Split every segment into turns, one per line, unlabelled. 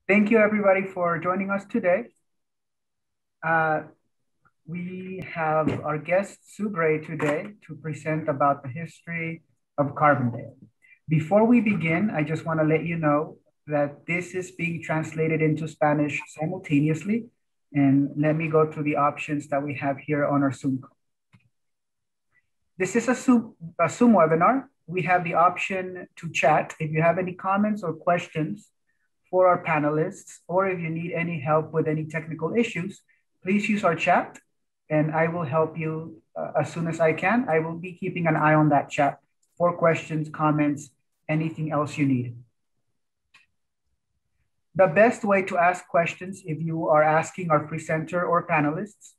Thank you, everybody, for joining us today. Uh, we have our guest, Sue Gray, today to present about the history of Carbondale. Before we begin, I just want to let you know that this is being translated into Spanish simultaneously. And let me go through the options that we have here on our Zoom call. This is a Zoom webinar. We have the option to chat. If you have any comments or questions for our panelists, or if you need any help with any technical issues, please use our chat and I will help you as soon as I can. I will be keeping an eye on that chat for questions, comments, anything else you need. The best way to ask questions if you are asking our presenter or panelists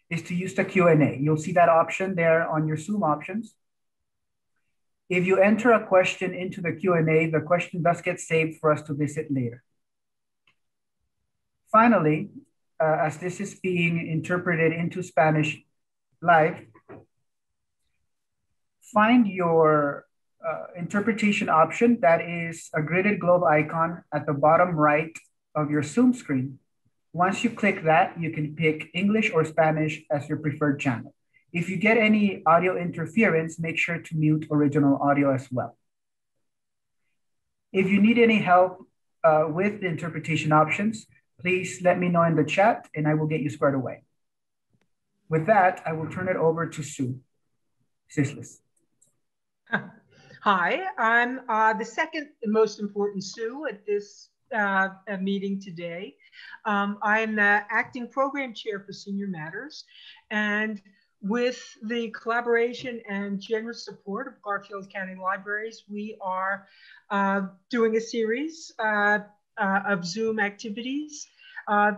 is to use the Q&A. You'll see that option there on your Zoom options. If you enter a question into the Q&A, the question does get saved for us to visit later. Finally, as this is being interpreted into Spanish live, find your interpretation option. That is a gridded globe icon at the bottom right of your Zoom screen. Once you click that, you can pick English or Spanish as your preferred channel. If you get any audio interference, make sure to mute original audio as well. If you need any help with the interpretation options, please let me know in the chat and I will get you squared away. With that, I will turn it over to Sue. Sislis.
Hi, I'm the second most important Sue at this meeting today. I'm the acting program chair for Senior Matters, and with the collaboration and generous support of Garfield County Libraries, we are doing a series of Zoom activities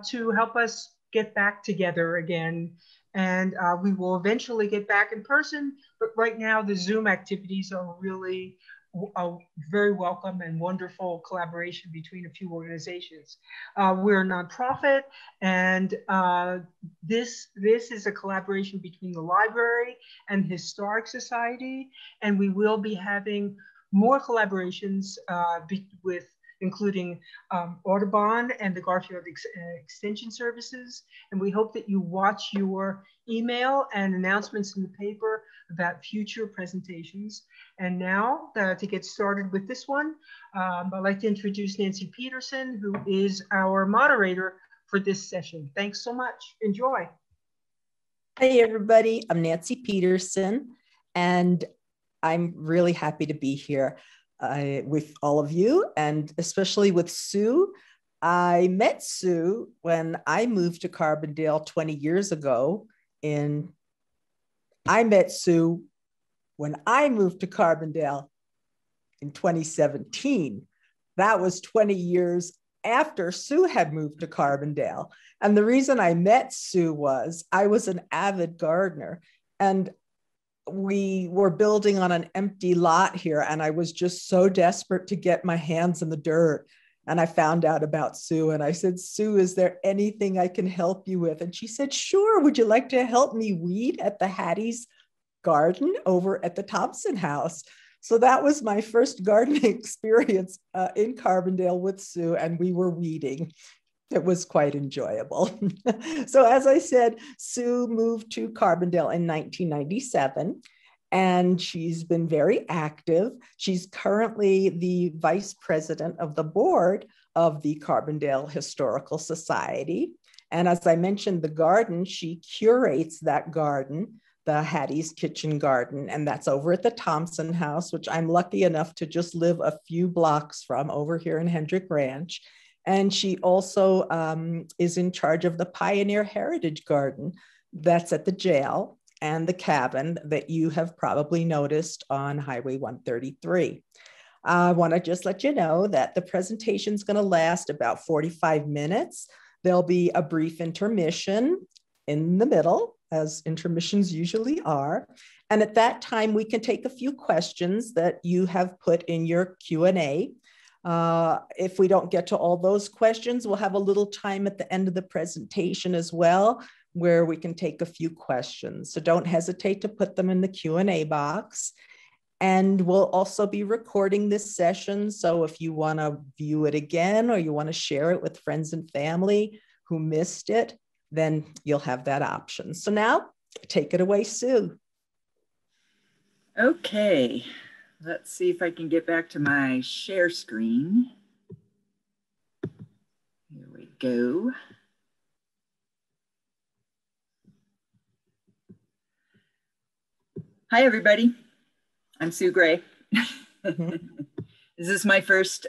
to help us get back together again. And we will eventually get back in person, but right now the Zoom activities are really a very welcome and wonderful collaboration between a few organizations. We're a nonprofit, and this is a collaboration between the library and the Historic Society, and we will be having more collaborations with including Audubon and the Garfield Extension Services. And we hope that you watch your email and announcements in the paper about future presentations. And now to get started with this one, I'd like to introduce Nancy Peterson, who is our moderator for this session. Thanks so much. Enjoy.
Hey, everybody. I'm Nancy Peterson, and I'm really happy to be here with all of you, and especially with Sue. I met Sue when I moved to Carbondale 20 years ago. I met Sue when I moved to Carbondale in 2017. That was 20 years after Sue had moved to Carbondale. And the reason I met Sue was I was an avid gardener, and we were building on an empty lot here, and I was just so desperate to get my hands in the dirt. And I found out about Sue, and I said, Sue, is there anything I can help you with? And she said, sure. Would you like to help me weed at the Hattie's garden over at the Thompson house? So that was my first gardening experience in Carbondale with Sue, and we were weeding. It was quite enjoyable. So as I said, Sue moved to Carbondale in 1997, and she's been very active. She's currently the vice president of the board of the Carbondale Historical Society. And as I mentioned, the garden, she curates that garden, the Hattie's Kitchen Garden, and that's over at the Thompson house, which I'm lucky enough to just live a few blocks from over here in Hendrick Ranch. And she also is in charge of the Pioneer Heritage Garden that's at the jail and the cabin that you have probably noticed on Highway 133. I want to just let you know that the presentation is going to last about 45 minutes. There'll be a brief intermission in the middle, as intermissions usually are. And at that time, we can take a few questions that you have put in your Q&A. If we don't get to all those questions, we'll have a little time at the end of the presentation as well, where we can take a few questions. So don't hesitate to put them in the Q&A box. And we'll also be recording this session. So if you want to view it again or you want to share it with friends and family who missed it, then you'll have that option. So now take it away, Sue.
Okay, let's see if I can get back to my share screen. Here we go. Hi, everybody. I'm Sue Gray. This is my first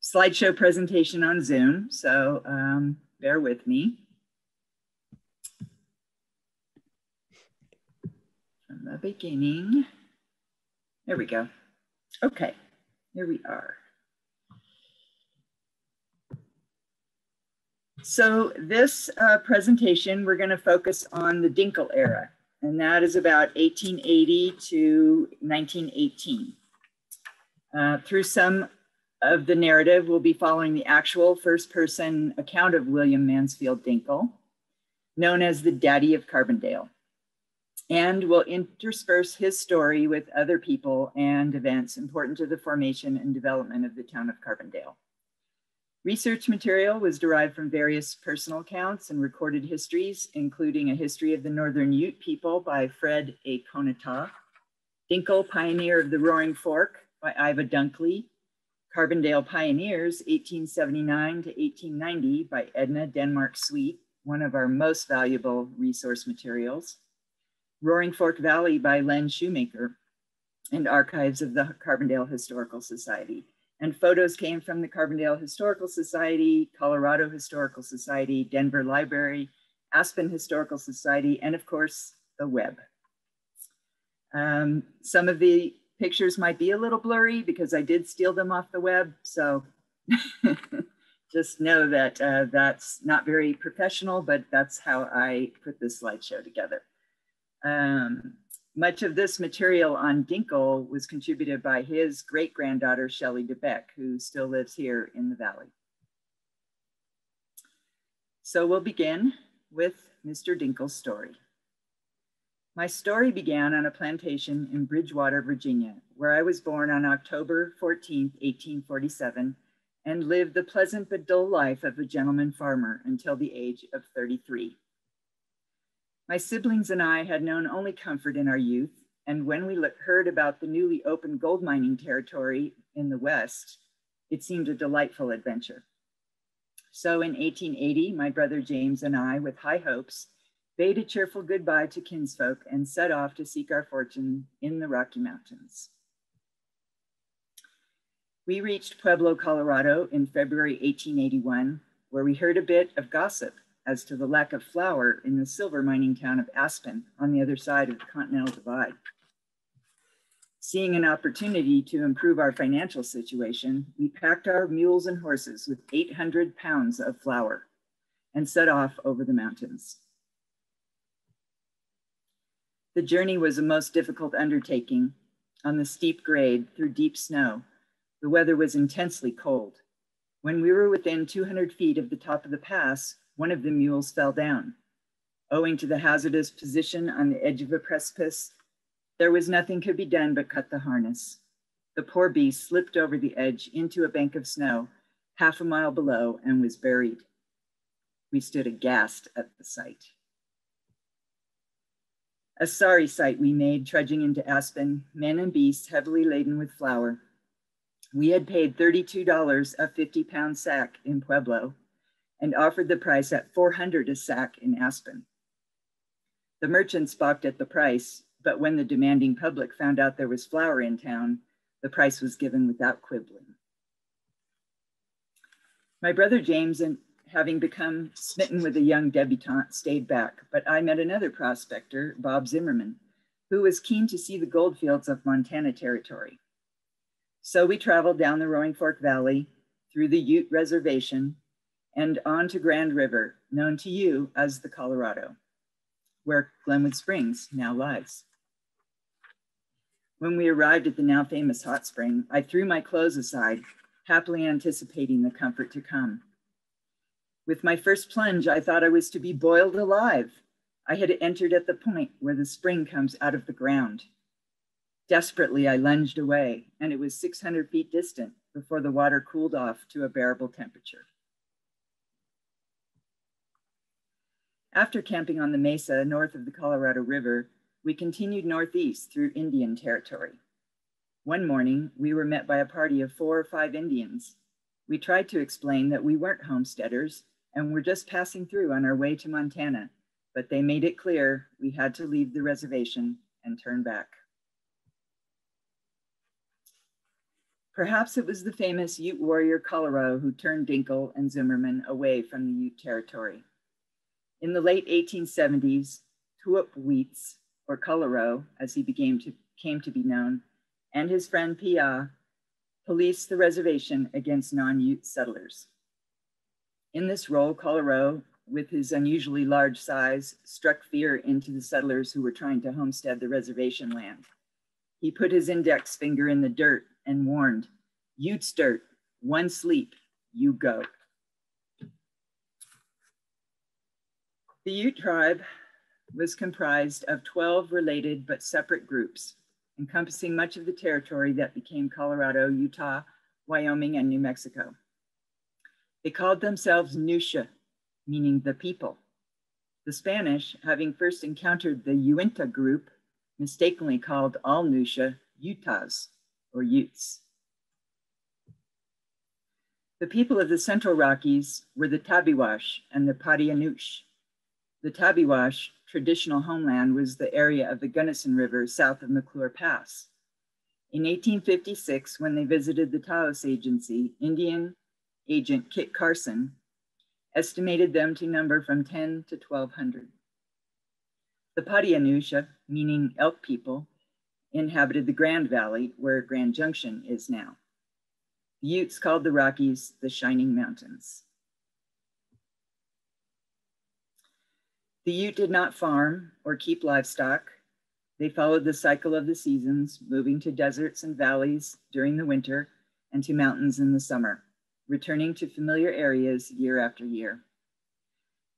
slideshow presentation on Zoom, so bear with me. From the beginning. There we go. Okay, here we are. So this presentation, we're going to focus on the DINKEL era, and that is about 1880 to 1918. Through some of the narrative, we'll be following the actual first-person account of William Mansfield DINKEL, known as the Daddy of Carbondale. And we'll intersperse his story with other people and events important to the formation and development of the town of Carbondale. Research material was derived from various personal accounts and recorded histories, including a history of the Northern Ute people by Fred A. Conata, DINKEL, Pioneer of the Roaring Fork by Iva Dunkley, Carbondale Pioneers, 1879 to 1890 by Edna Denmark Sweet, one of our most valuable resource materials, Roaring Fork Valley by Len Shoemaker, and archives of the Carbondale Historical Society. And photos came from the Carbondale Historical Society, Colorado Historical Society, Denver Library, Aspen Historical Society, and of course, the web. Some of the pictures might be a little blurry because I did steal them off the web. So just know that that's not very professional, but that's how I put this slideshow together. Much of this material on DINKEL was contributed by his great-granddaughter, Shelley DeBeck, who still lives here in the Valley. So we'll begin with Mr. DINKEL's story. My story began on a plantation in Bridgewater, Virginia, where I was born on October 14th, 1847, and lived the pleasant but dull life of a gentleman farmer until the age of 33. My siblings and I had known only comfort in our youth, and when we heard about the newly opened gold mining territory in the West, it seemed a delightful adventure. So in 1880, my brother James and I, with high hopes, bade a cheerful goodbye to kinsfolk and set off to seek our fortune in the Rocky Mountains. We reached Pueblo, Colorado in February 1881, where we heard a bit of gossip as to the lack of flour in the silver mining town of Aspen on the other side of the Continental Divide. Seeing an opportunity to improve our financial situation, we packed our mules and horses with 800 pounds of flour and set off over the mountains. The journey was a most difficult undertaking. On the steep grade through deep snow, the weather was intensely cold. When we were within 200 feet of the top of the pass, one of the mules fell down. Owing to the hazardous position on the edge of a precipice, there was nothing could be done but cut the harness. The poor beast slipped over the edge into a bank of snow, half a mile below, and was buried. We stood aghast at the sight. A sorry sight we made trudging into Aspen, men and beasts heavily laden with flour. We had paid $32 a 50-pound sack in Pueblo and offered the price at $400 a sack in Aspen. The merchants balked at the price, but when the demanding public found out there was flour in town, the price was given without quibbling. My brother James, having become smitten with a young debutante, stayed back, but I met another prospector, Bob Zimmerman, who was keen to see the gold fields of Montana Territory. So we traveled down the Roaring Fork Valley, through the Ute Reservation, and on to Grand River, known to you as the Colorado, where Glenwood Springs now lies. When we arrived at the now famous hot spring, I threw my clothes aside, happily anticipating the comfort to come. With my first plunge, I thought I was to be boiled alive. I had entered at the point where the spring comes out of the ground. Desperately, I lunged away, and it was 600 feet distant before the water cooled off to a bearable temperature. After camping on the mesa north of the Colorado River, we continued northeast through Indian territory. One morning, we were met by a party of 4 or 5 Indians. We tried to explain that we weren't homesteaders and were just passing through on our way to Montana, but they made it clear we had to leave the reservation and turn back. Perhaps it was the famous Ute warrior Colorado who turned Dinkel and Zimmerman away from the Ute territory. In the late 1870s, Tuup Weets, or Colorado, as he came to be known, and his friend Pia policed the reservation against non-Ute settlers. In this role, Colorado, with his unusually large size, struck fear into the settlers who were trying to homestead the reservation land. He put his index finger in the dirt and warned, "Utes dirt, one sleep, you go." The Ute tribe was comprised of 12 related but separate groups, encompassing much of the territory that became Colorado, Utah, Wyoming, and New Mexico. They called themselves Nusha, meaning the people. The Spanish, having first encountered the Uinta group, mistakenly called all Nusha Utahs, or Utes. The people of the Central Rockies were the Tabiwash and the Padianush. The Tabiwash traditional homeland was the area of the Gunnison River south of McClure Pass. In 1856, when they visited the Taos Agency, Indian agent Kit Carson estimated them to number from 10 to 1,200. The Padianusha, meaning elk people, inhabited the Grand Valley, where Grand Junction is now. The Utes called the Rockies the Shining Mountains. The Ute did not farm or keep livestock. They followed the cycle of the seasons, moving to deserts and valleys during the winter and to mountains in the summer, returning to familiar areas year after year.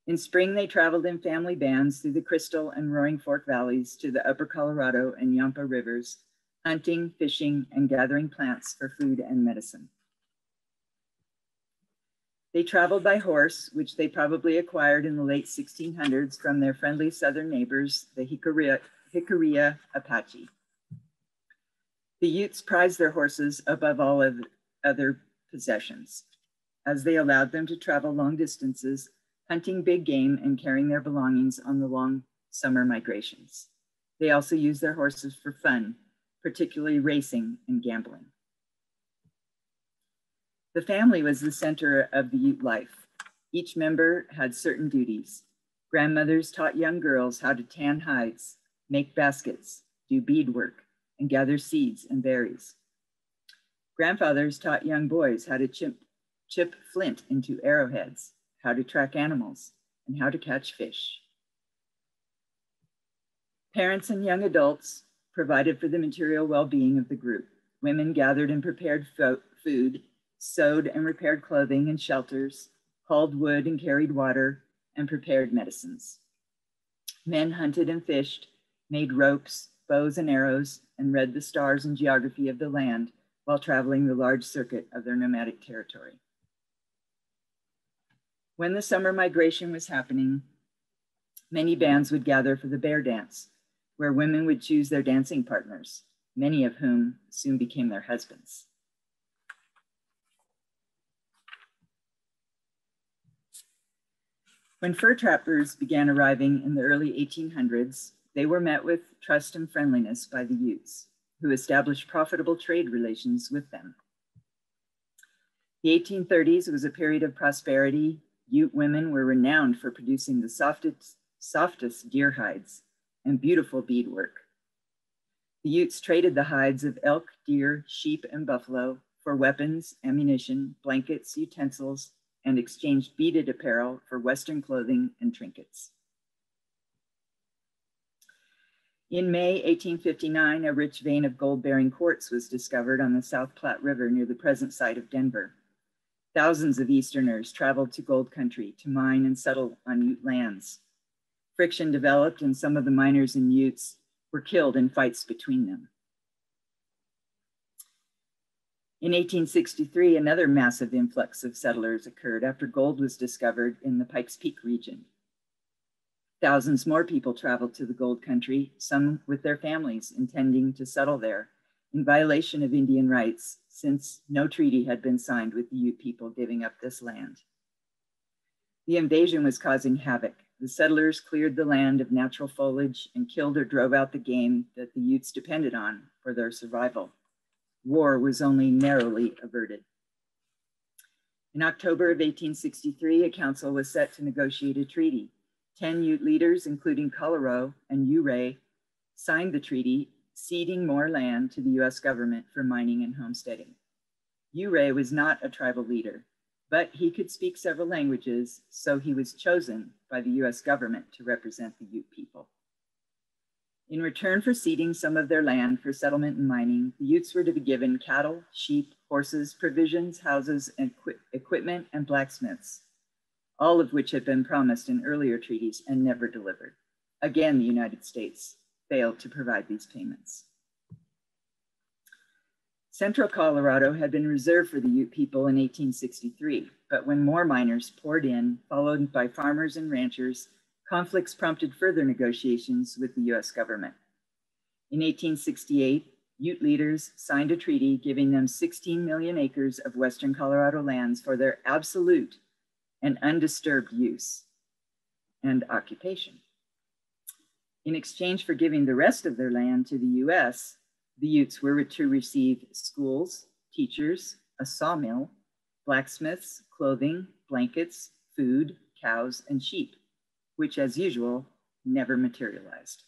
In spring, they traveled in family bands through the Crystal and Roaring Fork valleys to the upper Colorado and Yampa rivers, hunting, fishing, and gathering plants for food and medicine. They traveled by horse, which they probably acquired in the late 1600s from their friendly southern neighbors, the Jicarilla Apache. The Utes prized their horses above all of other possessions, as they allowed them to travel long distances, hunting big game and carrying their belongings on the long summer migrations. They also used their horses for fun, particularly racing and gambling. The family was the center of the Ute life. Each member had certain duties. Grandmothers taught young girls how to tan hides, make baskets, do beadwork, and gather seeds and berries. Grandfathers taught young boys how to chip flint into arrowheads, how to track animals, and how to catch fish. Parents and young adults provided for the material well-being of the group. Women gathered and prepared food, sewed and repaired clothing and shelters, hauled wood and carried water, and prepared medicines. Men hunted and fished, made ropes, bows and arrows, and read the stars and geography of the land while traveling the large circuit of their nomadic territory. When the summer migration was happening, many bands would gather for the bear dance, where women would choose their dancing partners, many of whom soon became their husbands. When fur trappers began arriving in the early 1800s, they were met with trust and friendliness by the Utes, who established profitable trade relations with them. The 1830s was a period of prosperity. Ute women were renowned for producing the softest deer hides and beautiful beadwork. The Utes traded the hides of elk, deer, sheep, and buffalo for weapons, ammunition, blankets, utensils, and exchanged beaded apparel for Western clothing and trinkets. In May 1859, a rich vein of gold-bearing quartz was discovered on the South Platte River near the present site of Denver. Thousands of Easterners traveled to Gold Country to mine and settle on Ute lands. Friction developed and some of the miners and Utes were killed in fights between them. In 1863, another massive influx of settlers occurred after gold was discovered in the Pikes Peak region. Thousands more people traveled to the gold country, some with their families intending to settle there, in violation of Indian rights, since no treaty had been signed with the Ute people giving up this land. The invasion was causing havoc. The settlers cleared the land of natural foliage and killed or drove out the game that the Utes depended on for their survival. War was only narrowly averted. In October of 1863, a council was set to negotiate a treaty. 10 Ute leaders, including Colorado and Ouray, signed the treaty, ceding more land to the US government for mining and homesteading. Ouray was not a tribal leader, but he could speak several languages, so he was chosen by the US government to represent the Ute people. In return for ceding some of their land for settlement and mining, the Utes were to be given cattle, sheep, horses, provisions, houses, and equipment, and blacksmiths, all of which had been promised in earlier treaties and never delivered. Again, the United States failed to provide these payments. Central Colorado had been reserved for the Ute people in 1863, but when more miners poured in, followed by farmers and ranchers, conflicts prompted further negotiations with the US government. In 1868, Ute leaders signed a treaty giving them 16 million acres of Western Colorado lands for their absolute and undisturbed use and occupation. In exchange for giving the rest of their land to the US, the Utes were to receive schools, teachers, a sawmill, blacksmiths, clothing, blankets, food, cows, and sheep, which, as usual, never materialized.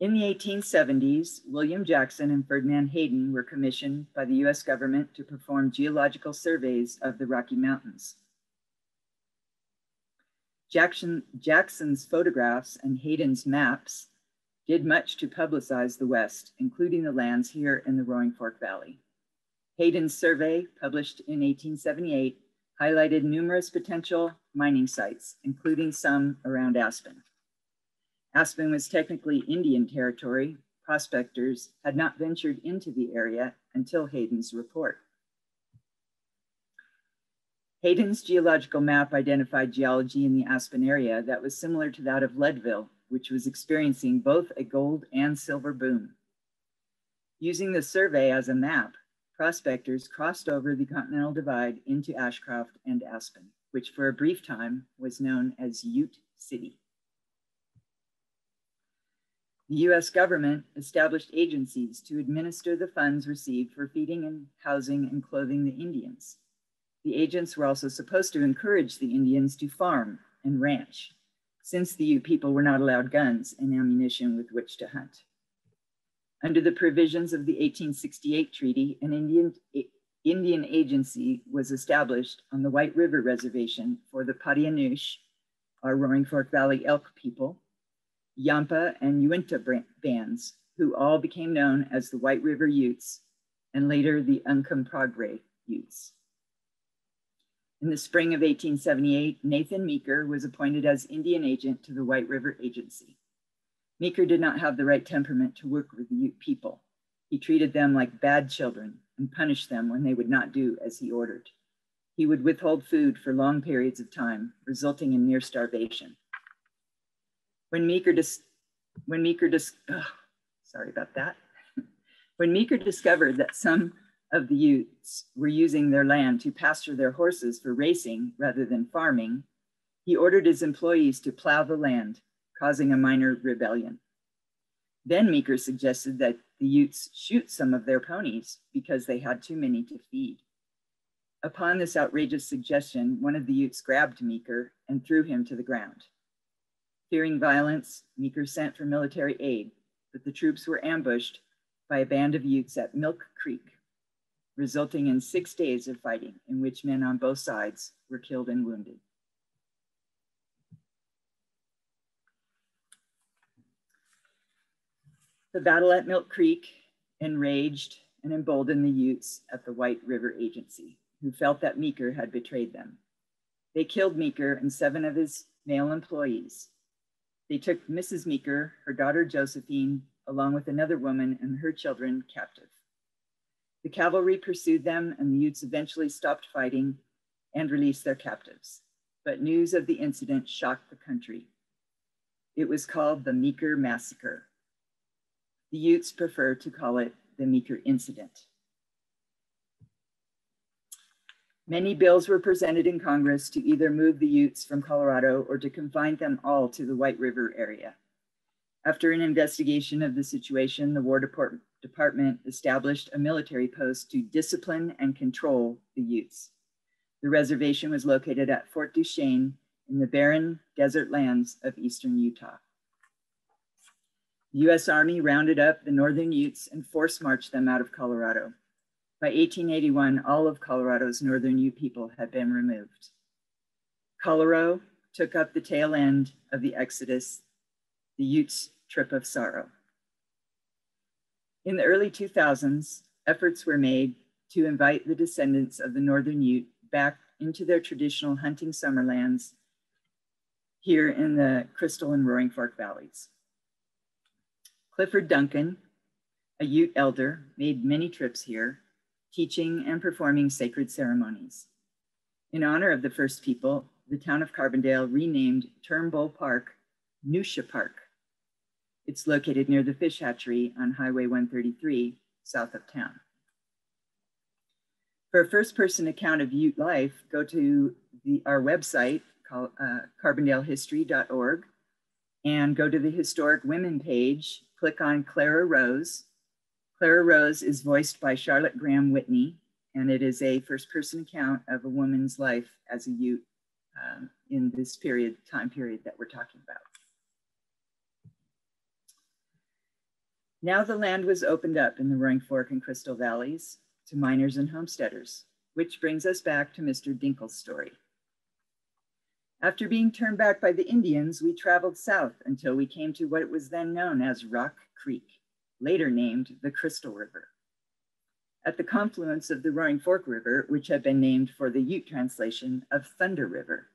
In the 1870s, William Jackson and Ferdinand Hayden were commissioned by the US government to perform geological surveys of the Rocky Mountains. Jackson's photographs and Hayden's maps did much to publicize the West, including the lands here in the Roaring Fork Valley. Hayden's survey, published in 1878, highlighted numerous potential mining sites, including some around Aspen. Aspen was technically Indian territory. Prospectors had not ventured into the area until Hayden's report. Hayden's geological map identified geology in the Aspen area that was similar to that of Leadville, which was experiencing both a gold and silver boom. Using the survey as a map, prospectors crossed over the Continental Divide into Ashcroft and Aspen, which for a brief time was known as Ute City. The US government established agencies to administer the funds received for feeding and housing and clothing the Indians. The agents were also supposed to encourage the Indians to farm and ranch, since the Ute people were not allowed guns and ammunition with which to hunt. Under the provisions of the 1868 treaty, an Indian agency was established on the White River Reservation for the Padianoush, our Roaring Fork Valley Elk people, Yampa and Uinta bands, who all became known as the White River Utes and later the Uncompahgre Utes. In the spring of 1878, Nathan Meeker was appointed as Indian agent to the White River Agency. Meeker did not have the right temperament to work with the Ute people. He treated them like bad children and punished them when they would not do as he ordered. He would withhold food for long periods of time, resulting in near starvation. When Meeker discovered that some of the Utes were using their land to pasture their horses for racing rather than farming, he ordered his employees to plow the land, causing a minor rebellion. Then Meeker suggested that the Utes shoot some of their ponies because they had too many to feed. Upon this outrageous suggestion, one of the Utes grabbed Meeker and threw him to the ground. Fearing violence, Meeker sent for military aid, but the troops were ambushed by a band of Utes at Milk Creek, resulting in 6 days of fighting in which men on both sides were killed and wounded. The battle at Milk Creek enraged and emboldened the Utes at the White River Agency, who felt that Meeker had betrayed them. They killed Meeker and 7 of his male employees. They took Mrs. Meeker, her daughter Josephine, along with another woman and her children, captive. The cavalry pursued them, and the Utes eventually stopped fighting and released their captives. But news of the incident shocked the country. It was called the Meeker Massacre. The Utes prefer to call it the Meeker Incident. Many bills were presented in Congress to either move the Utes from Colorado or to confine them all to the White River area. After an investigation of the situation, the War Department established a military post to discipline and control the Utes. The reservation was located at Fort Duchesne in the barren desert lands of eastern Utah. The U.S. Army rounded up the northern Utes and force-marched them out of Colorado. By 1881, all of Colorado's northern Ute people had been removed. Colorado took up the tail end of the Exodus, the Utes' trip of sorrow. In the early 2000s, efforts were made to invite the descendants of the northern Ute back into their traditional hunting summerlands here in the Crystal and Roaring Fork valleys. Clifford Duncan, a Ute elder, made many trips here, teaching and performing sacred ceremonies. In honor of the first people, the town of Carbondale renamed Turnbull Park Nusha Park. It's located near the fish hatchery on Highway 133, south of town. For a first-person account of Ute life, go to our website, called carbondalehistory.org, and go to the Historic Women page, click on Clara Rose. Clara Rose is voiced by Charlotte Graham Whitney, and it is a first-person account of a woman's life as a Ute in this time period that we're talking about. Now the land was opened up in the Roaring Fork and Crystal Valleys to miners and homesteaders, which brings us back to Mr. DINKEL's story. After being turned back by the Indians, we traveled south until we came to what was then known as Rock Creek, later named the Crystal River. At the confluence of the Roaring Fork River, which had been named for the Ute translation of Thunder River.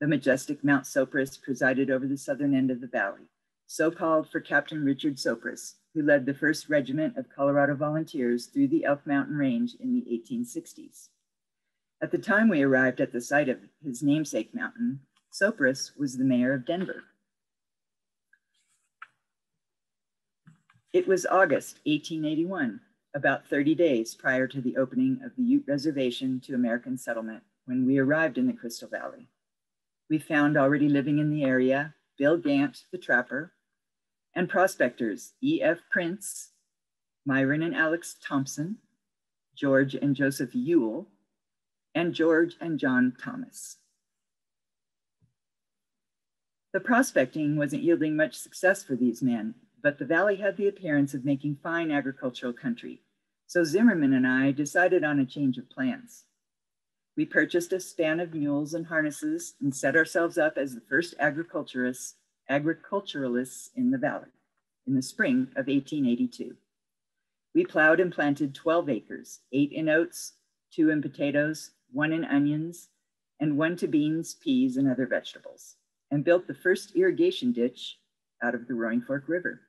The majestic Mount Sopris presided over the southern end of the valley, so called for Captain Richard Sopris, who led the 1st Regiment of Colorado Volunteers through the Elk Mountain Range in the 1860s. At the time we arrived at the site of his namesake mountain, Sopris was the mayor of Denver. It was August 1881, about 30 days prior to the opening of the Ute Reservation to American settlement, when we arrived in the Crystal Valley. We found already living in the area Bill Gant, the trapper, and prospectors E.F. Prince, Myron and Alex Thompson, George and Joseph Ewell, and George and John Thomas. The prospecting wasn't yielding much success for these men, but the valley had the appearance of making fine agricultural country, so Zimmerman and I decided on a change of plans. We purchased a span of mules and harnesses and set ourselves up as the first agriculturalists in the valley in the spring of 1882. We plowed and planted 12 acres, 8 in oats, 2 in potatoes, 1 in onions, and 1 to beans, peas, and other vegetables, and built the first irrigation ditch out of the Roaring Fork River.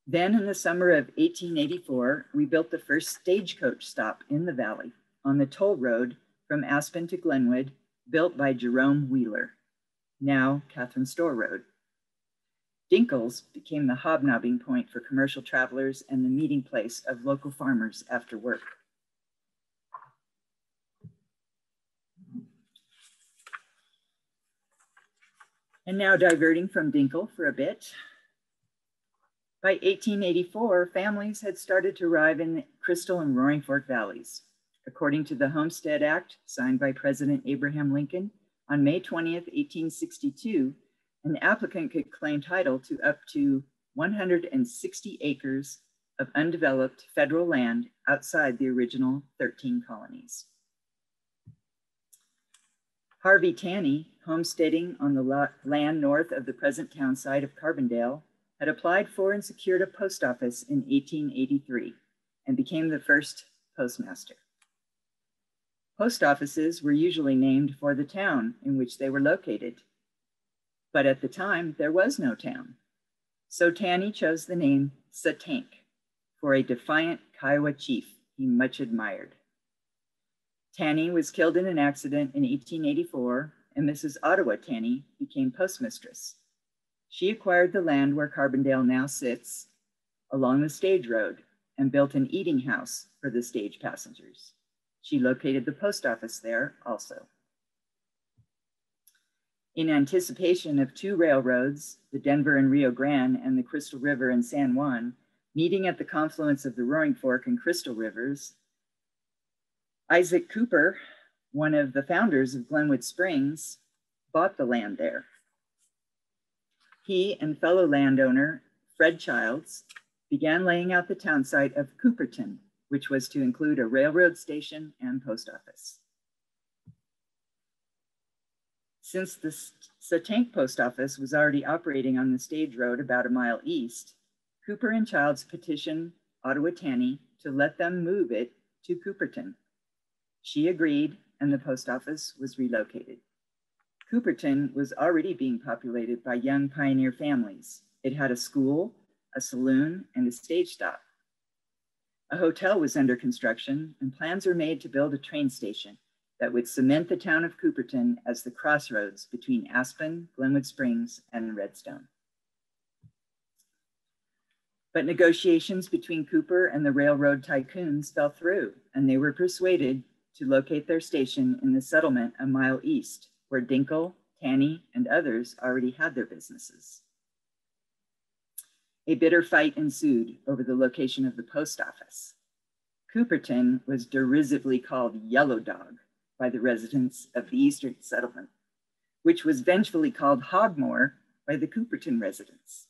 Then in the summer of 1884, we built the first stagecoach stop in the valley on the toll road from Aspen to Glenwood, built by Jerome Wheeler, now Catherine Store Road. DINKEL's became the hobnobbing point for commercial travelers and the meeting place of local farmers after work. And now diverting from DINKEL for a bit. By 1884, families had started to arrive in the Crystal and Roaring Fork valleys. According to the Homestead Act, signed by President Abraham Lincoln on May 20th, 1862, an applicant could claim title to up to 160 acres of undeveloped federal land outside the original 13 colonies. Harvey Taney, homesteading on the land north of the present town site of Carbondale, had applied for and secured a post office in 1883 and became the first postmaster. Post offices were usually named for the town in which they were located. But at the time, there was no town. So Tanny chose the name Satank for a defiant Kiowa chief he much admired. Tanny was killed in an accident in 1884, and Mrs. Ottawa Tanny became postmistress. She acquired the land where Carbondale now sits along the stage road and built an eating house for the stage passengers. She located the post office there also. In anticipation of two railroads, the Denver and Rio Grande and the Crystal River and San Juan, meeting at the confluence of the Roaring Fork and Crystal Rivers, Isaac Cooper, one of the founders of Glenwood Springs, bought the land there. He and fellow landowner Fred Childs began laying out the town site of Cooperton, which was to include a railroad station and post office. Since the Satank post office was already operating on the stage road about a mile east, Cooper and Childs petitioned Ottawa Tanny to let them move it to Cooperton. She agreed, and the post office was relocated. Cooperton was already being populated by young pioneer families. It had a school, a saloon, and a stage stop. A hotel was under construction, and plans were made to build a train station that would cement the town of Cooperton as the crossroads between Aspen, Glenwood Springs, and Redstone. But negotiations between Cooper and the railroad tycoons fell through, and they were persuaded to locate their station in the settlement a mile east, where DINKEL, Tanny, and others already had their businesses. A bitter fight ensued over the location of the post office. Cooperton was derisively called Yellow Dog by the residents of the eastern settlement, which was vengefully called Hogmore by the Cooperton residents.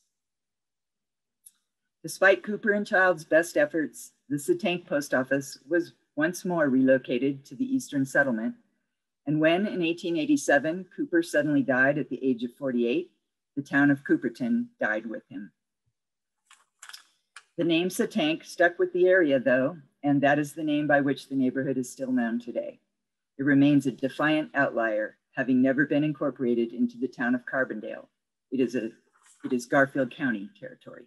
Despite Cooper and Child's best efforts, the Satank post office was once more relocated to the eastern settlement. And when in 1887, Cooper suddenly died at the age of 48, the town of Cooperton died with him. The name Satank stuck with the area though, and that is the name by which the neighborhood is still known today. It remains a defiant outlier, having never been incorporated into the town of Carbondale. It is Garfield County territory.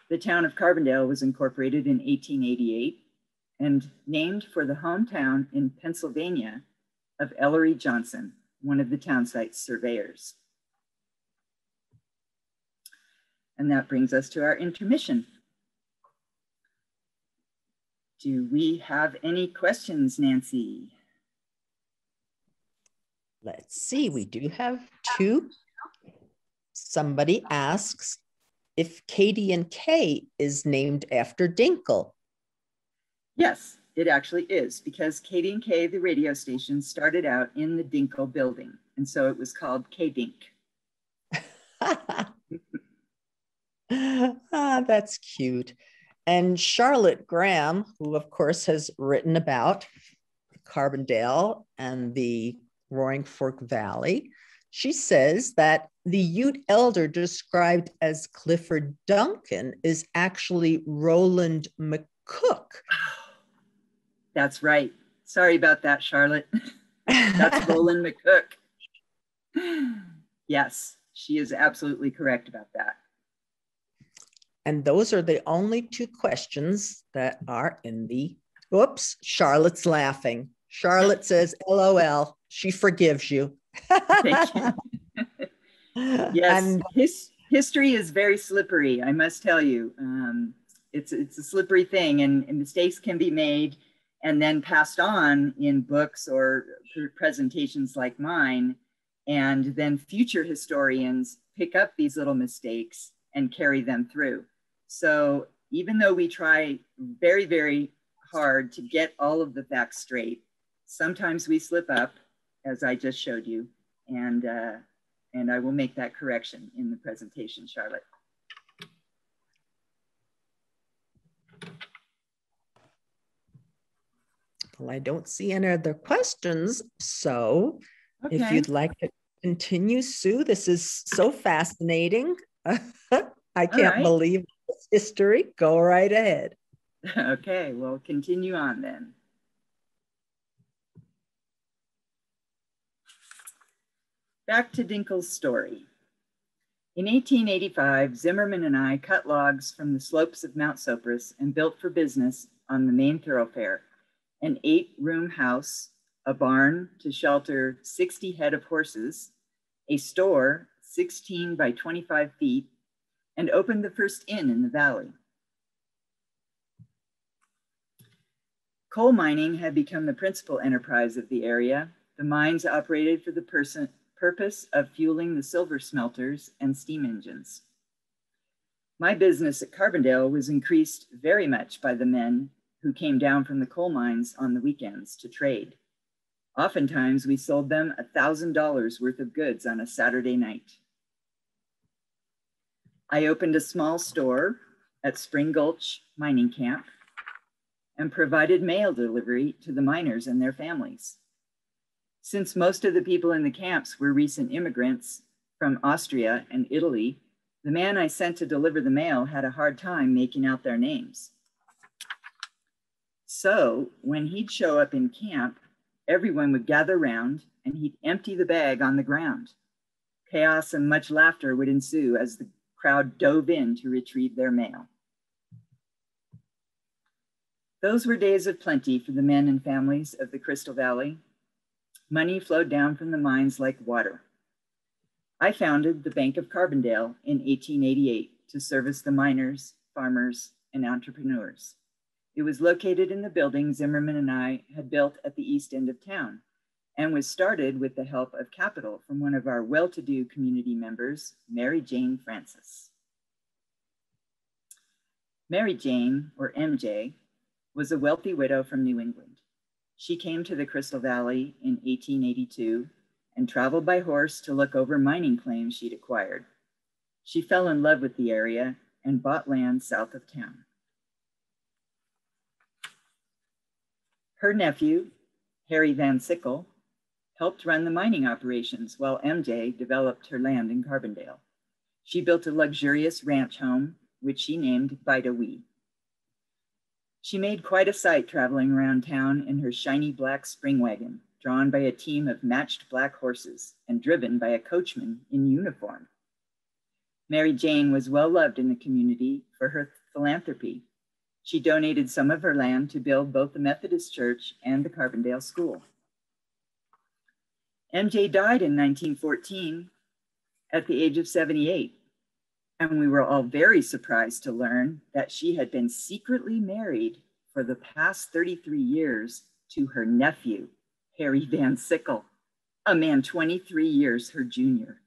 The town of Carbondale was incorporated in 1888 and named for the hometown in Pennsylvania of Ellery Johnson, one of the town site's surveyors. And that brings us to our intermission. Do we have any questions, Nancy?
Let's see, we do have two. Somebody asks if KD&K is named after DINKEL.
Yes, it actually is, because KD&K, the radio station, started out in the DINKEL building, and so it was called KDINK.
That's cute. And Charlotte Graham, who of course has written about Carbondale and the Roaring Fork Valley, she says that the Ute elder described as Clifford Duncan is actually Roland McCook.
That's right. Sorry about that, Charlotte. That's Roland McCook. Yes, she is absolutely correct about that.
And those are the only two questions that are in the, oops, Charlotte's laughing. Charlotte says, LOL, she forgives you.
Thank you. Yes, and history is very slippery, I must tell you. It's a slippery thing, and mistakes can be made and then passed on in books or presentations like mine. And then future historians pick up these little mistakes and carry them through. So even though we try very, very hard to get all of the facts straight, sometimes we slip up, as I just showed you, and I will make that correction in the presentation, Charlotte.
Well, I don't see any other questions, so
okay.
If you'd like to continue, Sue, this is so fascinating. I can't believe this history. Go right ahead.
Okay, we'll continue on then. Back to DINKEL's story. In 1885, Zimmerman and I cut logs from the slopes of Mount Sopris and built for business on the main thoroughfare an 8-room house, a barn to shelter 60 head of horses, a store 16 by 25 feet, and opened the first inn in the valley. Coal mining had become the principal enterprise of the area. The mines operated for the purpose of fueling the silver smelters and steam engines. My business at Carbondale was increased very much by the men who came down from the coal mines on the weekends to trade. Oftentimes, we sold them $1,000 worth of goods on a Saturday night. I opened a small store at Spring Gulch Mining Camp and provided mail delivery to the miners and their families. Since most of the people in the camps were recent immigrants from Austria and Italy, the man I sent to deliver the mail had a hard time making out their names. So when he'd show up in camp, everyone would gather around and he'd empty the bag on the ground. Chaos and much laughter would ensue as the crowd dove in to retrieve their mail. Those were days of plenty for the men and families of the Crystal Valley. Money flowed down from the mines like water. I founded the Bank of Carbondale in 1888 to service the miners, farmers, and entrepreneurs. It was located in the building Zimmerman and I had built at the east end of town and was started with the help of capital from one of our well-to-do community members, Mary Jane Francis. Mary Jane, or MJ, was a wealthy widow from New England. She came to the Crystal Valley in 1882 and traveled by horse to look over mining claims she'd acquired. She fell in love with the area and bought land south of town. Her nephew, Harry Van Sickle, helped run the mining operations while MJ developed her land in Carbondale. She built a luxurious ranch home, which she named Bida Wee. She made quite a sight traveling around town in her shiny black spring wagon, drawn by a team of matched black horses and driven by a coachman in uniform. Mary Jane was well loved in the community for her philanthropy. She donated some of her land to build both the Methodist Church and the Carbondale School. MJ died in 1914 at the age of 78, and we were all very surprised to learn that she had been secretly married for the past 33 years to her nephew, Harry Van Sickle, a man 23 years her junior.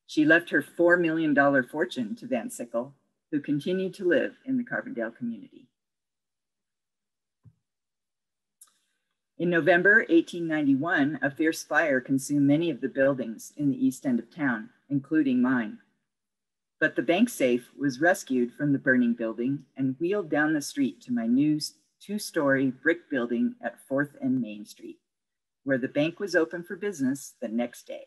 She left her $4 million fortune to Van Sickle, who continued to live in the Carbondale community. In November 1891, a fierce fire consumed many of the buildings in the east end of town, including mine. But the bank safe was rescued from the burning building and wheeled down the street to my new 2-story brick building at 4th and Main Street, where the bank was open for business the next day.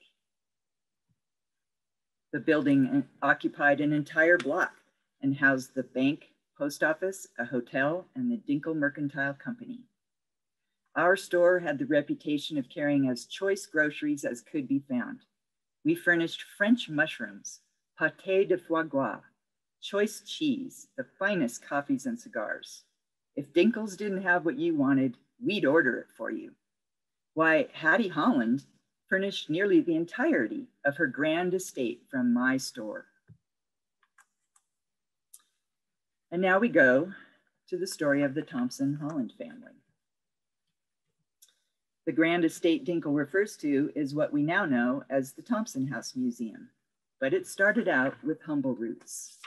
The building occupied an entire block and housed the bank, post office, a hotel, and the DINKEL Mercantile Company. Our store had the reputation of carrying as choice groceries as could be found. We furnished French mushrooms, pâté de foie gras, choice cheese, the finest coffees and cigars. If DINKEL's didn't have what you wanted, we'd order it for you. Why, Hattie Holland furnished nearly the entirety of her grand estate from my store. And now we go to the story of the Thompson-Holland family. The grand estate DINKEL refers to is what we now know as the Thompson House Museum, but it started out with humble roots.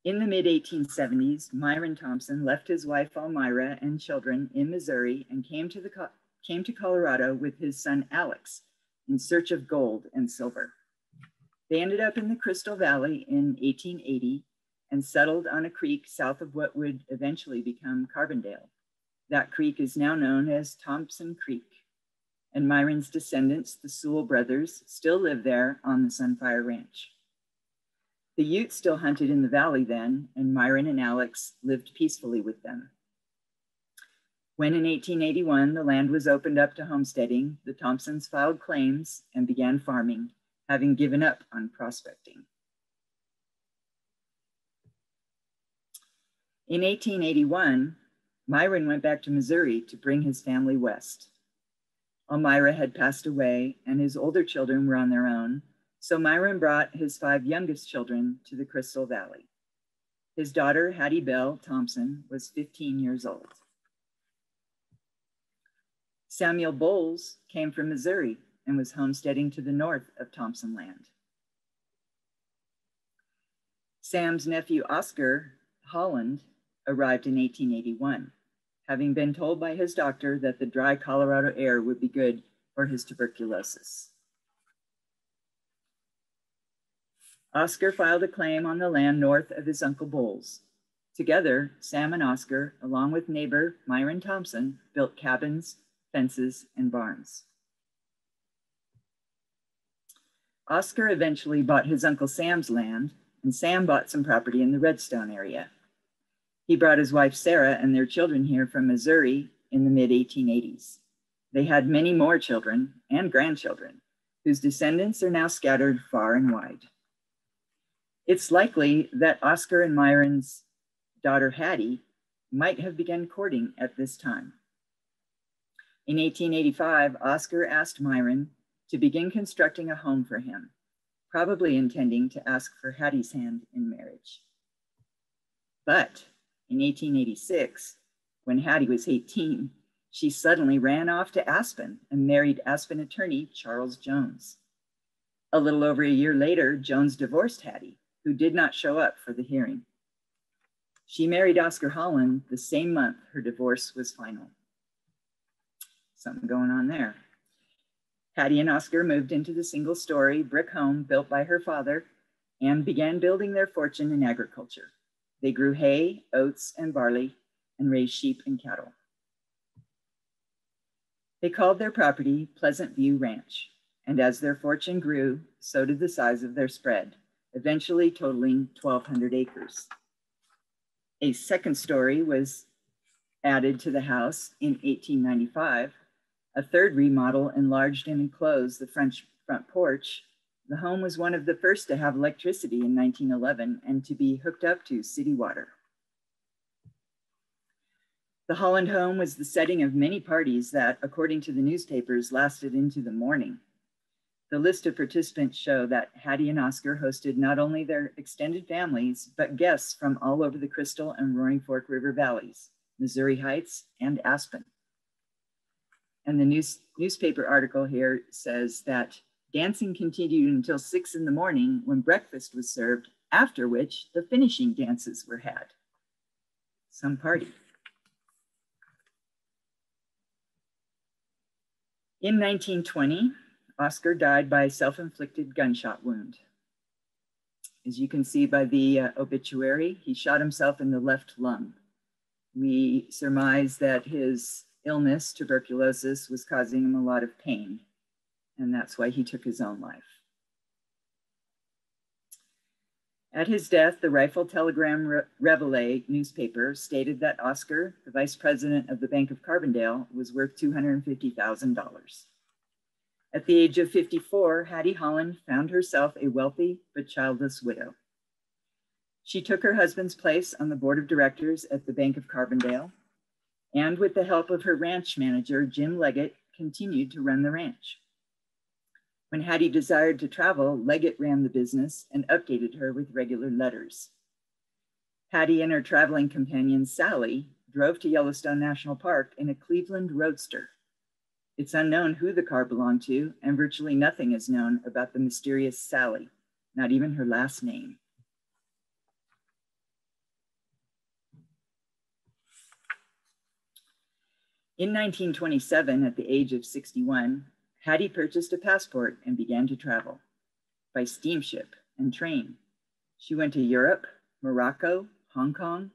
In the mid-1870s, Myron Thompson left his wife Elmira and children in Missouri and came to Colorado with his son Alex in search of gold and silver. They ended up in the Crystal Valley in 1880 and settled on a creek south of what would eventually become Carbondale. That creek is now known as Thompson Creek, and Myron's descendants, the Sewell brothers, still live there on the Sunfire Ranch. The Utes still hunted in the valley then, and Myron and Alex lived peacefully with them. When in 1881 the land was opened up to homesteading, the Thompsons filed claims and began farming, having given up on prospecting. In 1881, Myron went back to Missouri to bring his family west. Elmira had passed away and his older children were on their own, so Myron brought his 5 youngest children to the Crystal Valley. His daughter, Hattie Bell Thompson, was 15 years old. Samuel Bowles came from Missouri and was homesteading to the north of Thompson land. Sam's nephew, Oscar Holland, arrived in 1881, having been told by his doctor that the dry Colorado air would be good for his tuberculosis. Oscar filed a claim on the land north of his Uncle Bowles. Together, Sam and Oscar, along with neighbor Myron Thompson, built cabins, fences, and barns. Oscar eventually bought his Uncle Sam's land, and Sam bought some property in the Redstone area. He brought his wife Sarah and their children here from Missouri in the mid-1880s. They had many more children and grandchildren, whose descendants are now scattered far and wide. It's likely that Oscar and Myron's daughter Hattie might have begun courting at this time. In 1885, Oscar asked Myron to begin constructing a home for him, probably intending to ask for Hattie's hand in marriage. But in 1886, when Hattie was 18, she suddenly ran off to Aspen and married Aspen attorney Charles Jones. A little over a year later, Jones divorced Hattie, who did not show up for the hearing. She married Oscar Holland the same month her divorce was final. Something going on there. Hattie and Oscar moved into the single-story brick home built by her father and began building their fortune in agriculture. They grew hay, oats, and barley, and raised sheep and cattle. They called their property Pleasant View Ranch, and as their fortune grew, so did the size of their spread, eventually totaling 1,200 acres. A second story was added to the house in 1895. A third remodel enlarged and enclosed the front porch. The home was one of the first to have electricity in 1911 and to be hooked up to city water. The Holland home was the setting of many parties that, according to the newspapers, lasted into the morning. The list of participants show that Hattie and Oscar hosted not only their extended families, but guests from all over the Crystal and Roaring Fork River valleys, Missouri Heights, and Aspen. And the newspaper article here says that dancing continued until 6 in the morning when breakfast was served, after which the finishing dances were had. Some party. In 1920, Oscar died by a self-inflicted gunshot wound. As you can see by the obituary, he shot himself in the left lung. We surmise that his illness, tuberculosis, was causing him a lot of pain, and that's why he took his own life. At his death, the Rifle Telegram Reveille newspaper stated that Oscar, the vice president of the Bank of Carbondale, was worth $250,000. At the age of 54, Hattie Holland found herself a wealthy but childless widow. She took her husband's place on the board of directors at the Bank of Carbondale, and with the help of her ranch manager, Jim Leggett, continued to run the ranch. When Hattie desired to travel, Leggett ran the business and updated her with regular letters. Hattie and her traveling companion, Sally, drove to Yellowstone National Park in a Cleveland Roadster. It's unknown who the car belonged to, and virtually nothing is known about the mysterious Sally, not even her last name. In 1927, at the age of 61, Hattie purchased a passport and began to travel by steamship and train. She went to Europe, Morocco, Hong Kong,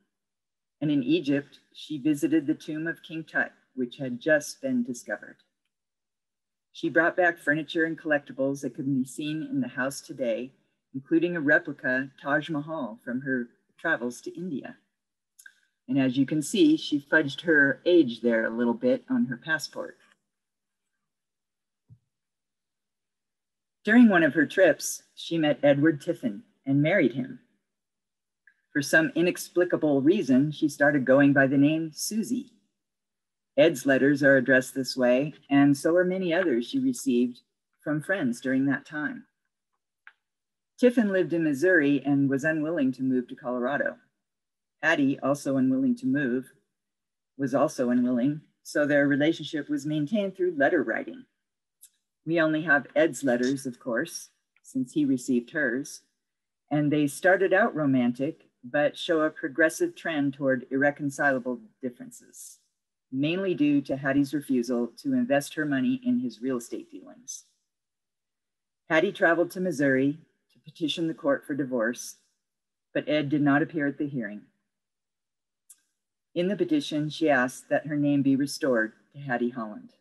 and in Egypt, she visited the tomb of King Tut, which had just been discovered. She brought back furniture and collectibles that can be seen in the house today including a replica Taj Mahal from her travels to India. And as you can see, she fudged her age there a little bit on her passport. During one of her trips, she met Edward Tiffin and married him. For some inexplicable reason, she started going by the name Susie. Ed's letters are addressed this way, and so are many others she received from friends during that time. Tiffin lived in Missouri and was unwilling to move to Colorado. Hattie, also unwilling to move, was also unwilling, so their relationship was maintained through letter writing. We only have Ed's letters, of course, since he received hers, and they started out romantic, but show a progressive trend toward irreconcilable differences, mainly due to Hattie's refusal to invest her money in his real estate dealings. Hattie traveled to Missouri to petition the court for divorce, but Ed did not appear at the hearing. In the petition, she asked that her name be restored to Hattie Holland.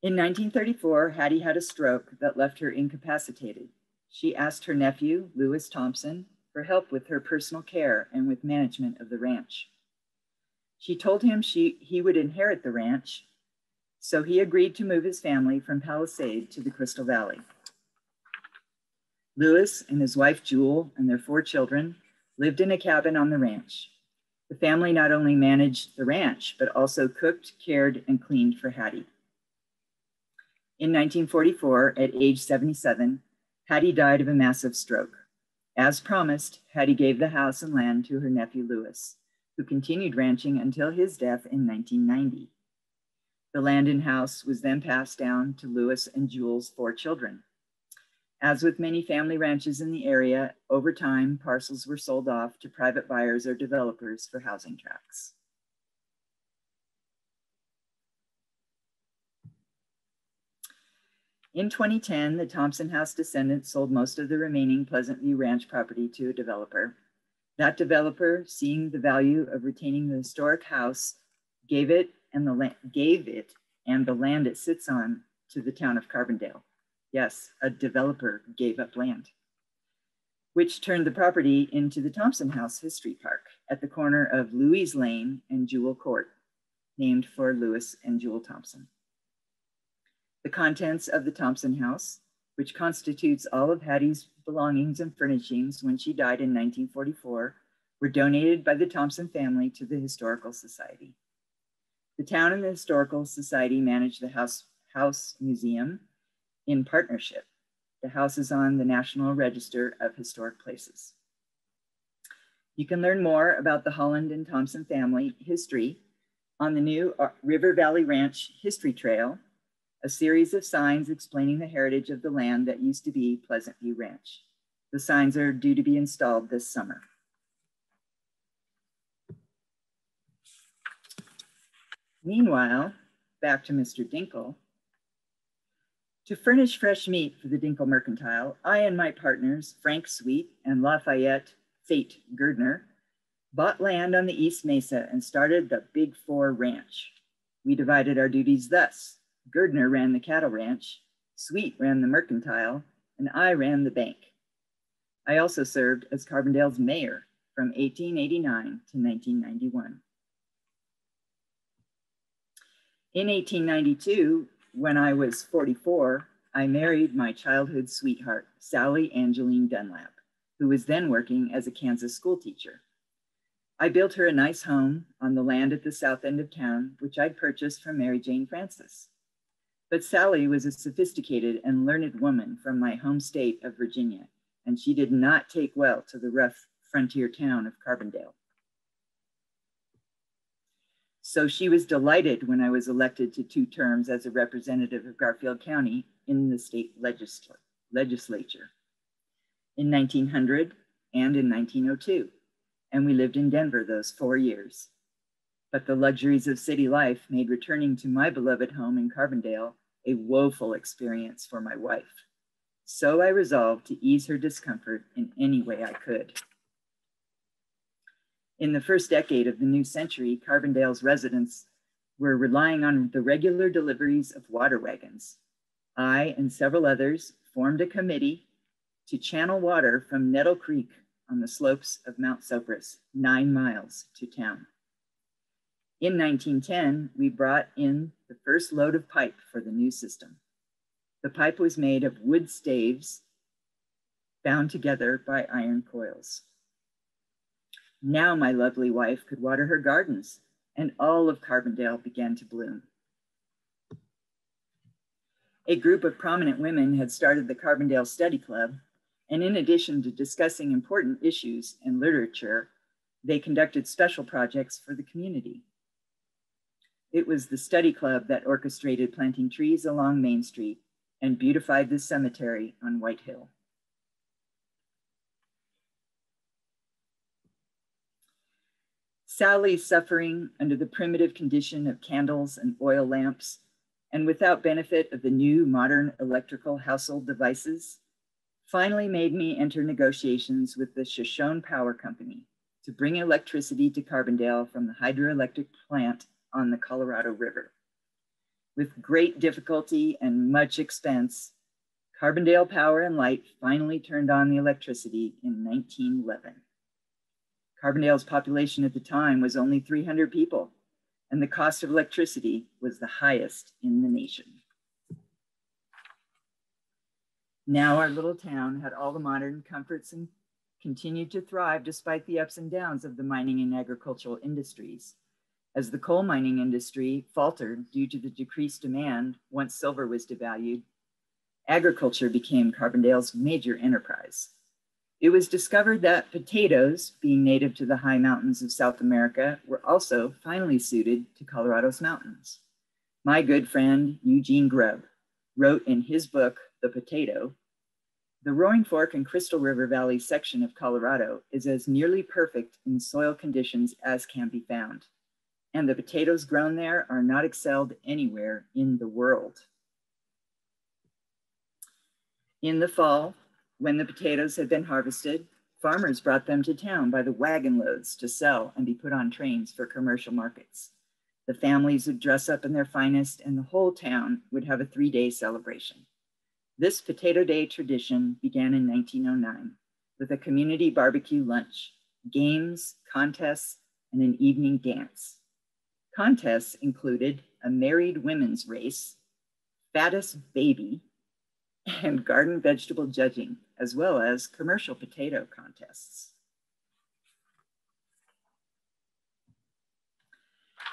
In 1934, Hattie had a stroke that left her incapacitated. She asked her nephew, Lewis Thompson, for help with her personal care and with management of the ranch. She told him he would inherit the ranch, so he agreed to move his family from Palisade to the Crystal Valley. Lewis and his wife, Jewel, and their 4 children lived in a cabin on the ranch. The family not only managed the ranch, but also cooked, cared, and cleaned for Hattie. In 1944, at age 77, Hattie died of a massive stroke. As promised, Hattie gave the house and land to her nephew, Lewis, who continued ranching until his death in 1990. The land and house was then passed down to Lewis and Jewel's 4 children. As with many family ranches in the area, over time, parcels were sold off to private buyers or developers for housing tracts. In 2010, the Thompson House descendants sold most of the remaining Pleasant View Ranch property to a developer. That developer, seeing the value of retaining the historic house, gave it and the land it sits on to the town of Carbondale. Yes, a developer gave up land, which turned the property into the Thompson House History Park at the corner of Louise Lane and Jewel Court, named for Lewis and Jewel Thompson. The contents of the Thompson House, which constitutes all of Hattie's belongings and furnishings when she died in 1944, were donated by the Thompson family to the Historical Society. The town and the Historical Society manage the House Museum in partnership. The house is on the National Register of Historic Places. You can learn more about the Holland and Thompson family history on the new River Valley Ranch History Trail, a series of signs explaining the heritage of the land that used to be Pleasant View Ranch. The signs are due to be installed this summer. Meanwhile, back to Mr. DINKEL. To furnish fresh meat for the DINKEL Mercantile, I and my partners, Frank Sweet and Lafayette Fate Girdner, bought land on the East Mesa and started the Big 4 Ranch. We divided our duties thus. Girdner ran the cattle ranch, Sweet ran the mercantile, and I ran the bank. I also served as Carbondale's mayor from 1889 to 1991. In 1892, when I was 44, I married my childhood sweetheart, Sally Angeline Dunlap, who was then working as a Kansas school teacher. I built her a nice home on the land at the south end of town, which I'd purchased from Mary Jane Francis. But Sally was a sophisticated and learned woman from my home state of Virginia, and she did not take well to the rough frontier town of Carbondale. So she was delighted when I was elected to 2 terms as a representative of Garfield County in the state legislature in 1900 and in 1902, and we lived in Denver those 4 years. But the luxuries of city life made returning to my beloved home in Carbondale a woeful experience for my wife. So I resolved to ease her discomfort in any way I could. In the first decade of the new century, Carbondale's residents were relying on the regular deliveries of water wagons. I and several others formed a committee to channel water from Nettle Creek on the slopes of Mount Sopris, 9 miles to town. In 1910, we brought in the first load of pipe for the new system. The pipe was made of wood staves bound together by iron coils. Now my lovely wife could water her gardens, and all of Carbondale began to bloom. A group of prominent women had started the Carbondale Study Club, and in addition to discussing important issues and literature, they conducted special projects for the community. It was the study club that orchestrated planting trees along Main Street and beautified the cemetery on White Hill. Sally, suffering under the primitive condition of candles and oil lamps, and without benefit of the new modern electrical household devices, finally made me enter negotiations with the Shoshone Power Company to bring electricity to Carbondale from the hydroelectric plant on the Colorado River. With great difficulty and much expense, Carbondale Power and Light finally turned on the electricity in 1911. Carbondale's population at the time was only 300 people, and the cost of electricity was the highest in the nation. Now our little town had all the modern comforts and continued to thrive despite the ups and downs of the mining and agricultural industries. As the coal mining industry faltered due to the decreased demand once silver was devalued, agriculture became Carbondale's major enterprise. It was discovered that potatoes, being native to the high mountains of South America, were also finely suited to Colorado's mountains. My good friend, Eugene Grubb, wrote in his book, The Potato, the Roaring Fork and Crystal River Valley section of Colorado is as nearly perfect in soil conditions as can be found, and the potatoes grown there are not excelled anywhere in the world. In the fall, when the potatoes had been harvested, farmers brought them to town by the wagon loads to sell and be put on trains for commercial markets. The families would dress up in their finest, and the whole town would have a 3-day celebration. This Potato Day tradition began in 1909 with a community barbecue lunch, games, contests, and an evening dance. Contests included a married women's race, fattest baby, and garden vegetable judging, as well as commercial potato contests.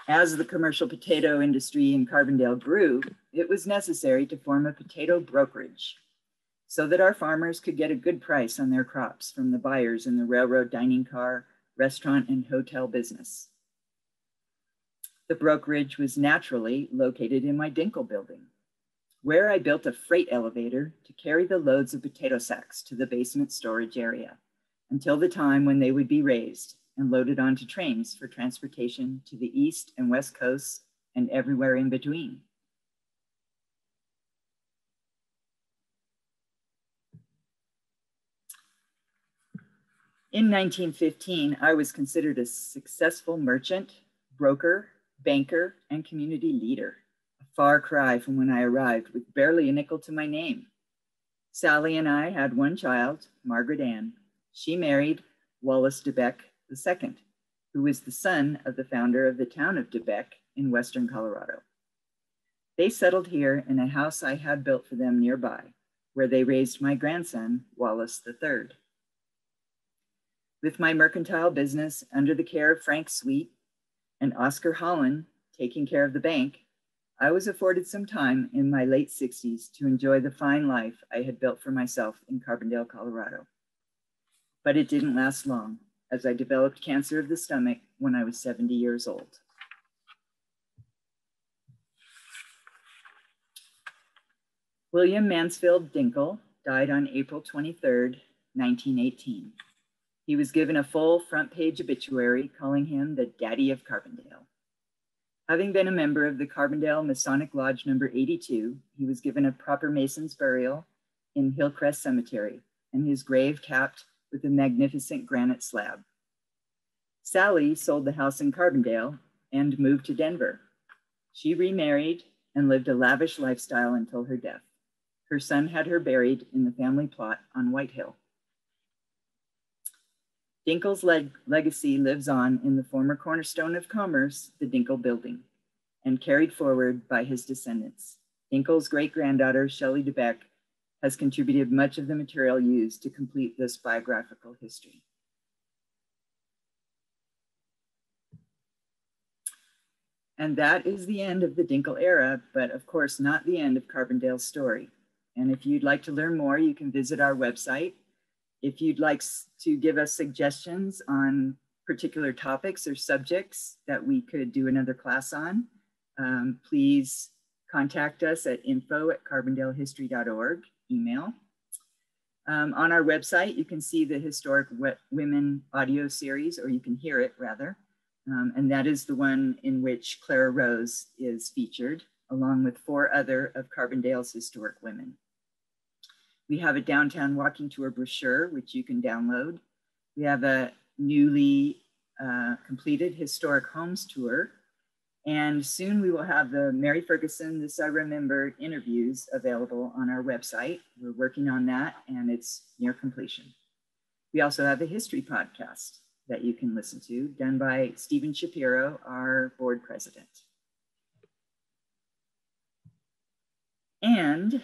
As the commercial potato industry in Carbondale grew, it was necessary to form a potato brokerage so that our farmers could get a good price on their crops from the buyers in the railroad dining car, restaurant, and hotel business. The brokerage was naturally located in my DINKEL building, where I built a freight elevator to carry the loads of potato sacks to the basement storage area until the time when they would be raised and loaded onto trains for transportation to the east and west coasts and everywhere in between. In 1915, I was considered a successful merchant, broker, banker, and community leader. A far cry from when I arrived with barely a nickel to my name. Sally and I had one child, Margaret Ann. She married Wallace DeBeck II, who was the son of the founder of the town of DeBeck in western Colorado. They settled here in a house I had built for them nearby, where they raised my grandson, Wallace III. With my mercantile business under the care of Frank Sweet and Oscar Holland taking care of the bank, I was afforded some time in my late 60s to enjoy the fine life I had built for myself in Carbondale, Colorado. But it didn't last long, as I developed cancer of the stomach when I was 70 years old. William Mansfield DINKEL died on April 23rd, 1918. He was given a full front page obituary calling him the Daddy of Carbondale. Having been a member of the Carbondale Masonic Lodge number 82, he was given a proper Mason's burial in Hillcrest Cemetery and his grave capped with a magnificent granite slab. Sally sold the house in Carbondale and moved to Denver. She remarried and lived a lavish lifestyle until her death. Her son had her buried in the family plot on White Hill. DINKEL's legacy lives on in the former cornerstone of commerce, the DINKEL building, and carried forward by his descendants. DINKEL's great-granddaughter, Shelley DeBeck, has contributed much of the material used to complete this biographical history. And that is the end of the DINKEL era, but of course not the end of Carbondale's story. And if you'd like to learn more, you can visit our website. If you'd like to give us suggestions on particular topics or subjects that we could do another class on, please contact us at info@carbondalehistory.org, email. On our website, you can see the Historic Women audio series, or you can hear it rather. And that is the one in which Clara Rose is featured, along with 4 other of Carbondale's historic women. We have a downtown walking tour brochure, which you can download. We have a newly completed historic homes tour. And soon we will have the Mary Ferguson, This I Remember interviews available on our website. We're working on that and it's near completion. We also have a history podcast that you can listen to, done by Stephen Shapiro, our board president. And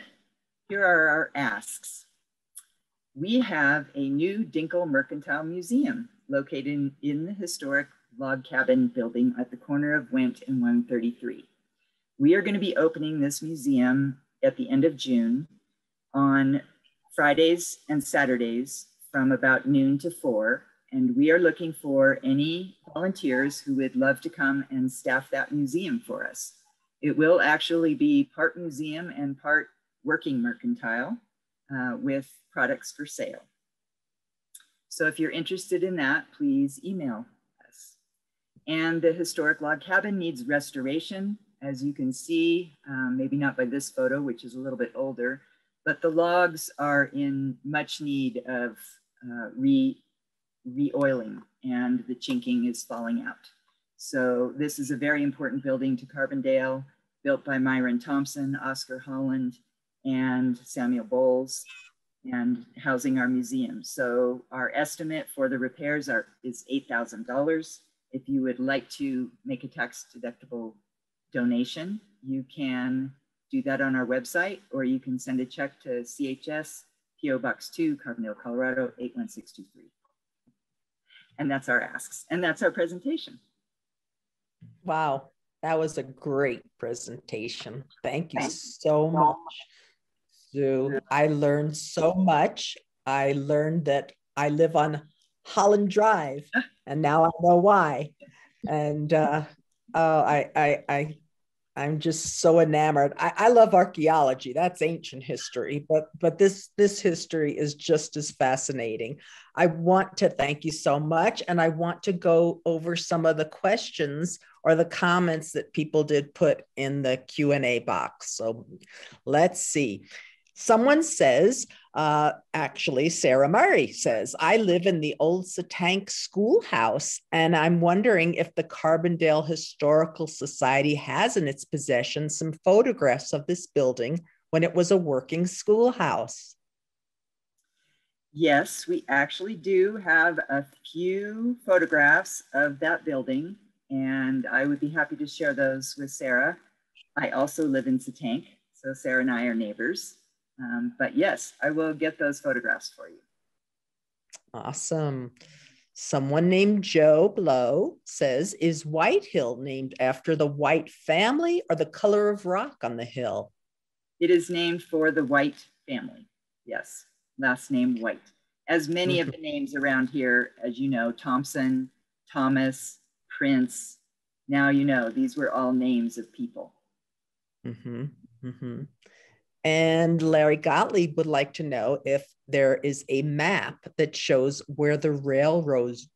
here are our asks. We have a new DINKEL Mercantile Museum located in the historic log cabin building at the corner of Went and 133. We are going to be opening this museum at the end of June on Fridays and Saturdays from about noon to 4. And we are looking for any volunteers who would love to come and staff that museum for us. It will actually be part museum and part working mercantile with products for sale. So if you're interested in that, please email us. And the historic log cabin needs restoration. As you can see, maybe not by this photo, which is a little bit older, but the logs are in much need of re-oiling, and the chinking is falling out. So this is a very important building to Carbondale, built by Myron Thompson, Oscar Holland, and Samuel Bowles, and housing our museum. So our estimate for the repairs is $8,000. If you would like to make a tax-deductible donation, you can do that on our website, or you can send a check to CHS, PO Box 2, Carbondale, Colorado, 81623. And that's our asks, and that's our presentation.
Wow, that was a great presentation. Thank you so much, Sue. I learned so much. I learned that I live on Holland Drive, and now I know why. And I'm just so enamored. I love archaeology. That's ancient history, but this history is just as fascinating. I want to thank you so much, and I want to go over some of the questions or the comments that people did put in the Q&A box. So let's see. Someone says, actually, Sarah Murray says, I live in the old Satank schoolhouse, and I'm wondering if the Carbondale Historical Society has in its possession some photographs of this building when it was a working schoolhouse.
Yes, we actually do have a few photographs of that building, and I would be happy to share those with Sarah. I also live in Satank, so Sarah and I are neighbors. But yes, I will get those photographs for you.
Awesome. Someone named Joe Blow says, is White Hill named after the White family or the color of rock on the hill?
It is named for the White family. Yes, last name White. As many of the names around here, as you know, Thompson, Thomas, Prince. Now you know, these were all names of people.
And Larry Gottlieb would like to know if there is a map that shows where the railroads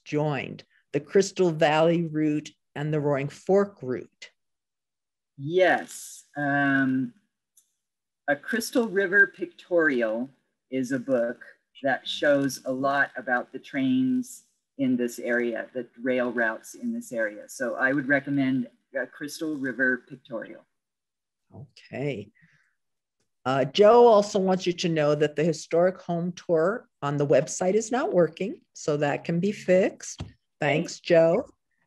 joined, the Crystal Valley route and the Roaring Fork route.
Yes. A Crystal River Pictorial is a book that shows a lot about the trains in this area, the rail routes in this area. So I would recommend Crystal River pictorial.
Okay. Joe also wants you to know that the historic home tour on the website is not working, so that can be fixed. Thanks, Joe.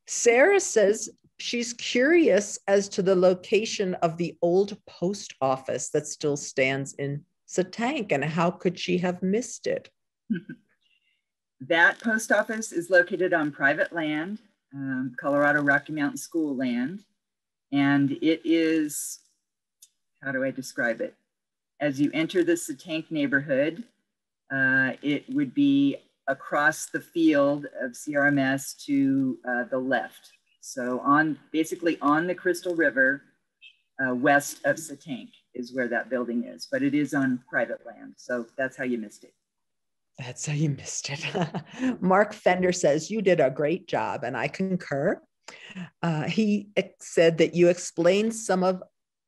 Sarah says she's curious as to the location of the old post office that still stands in Setank, and how could she have missed it?
That post office is located on private land, Colorado Rocky Mountain School land, and it is, how do I describe it? As you enter the Setank neighborhood, it would be across the field of CRMS to the left. So basically on the Crystal River, west of Setank is where that building is, but it is on private land. So that's how you missed it.
That's how you missed it. Mark Fender says, you did a great job, and I concur. He said that you explained some of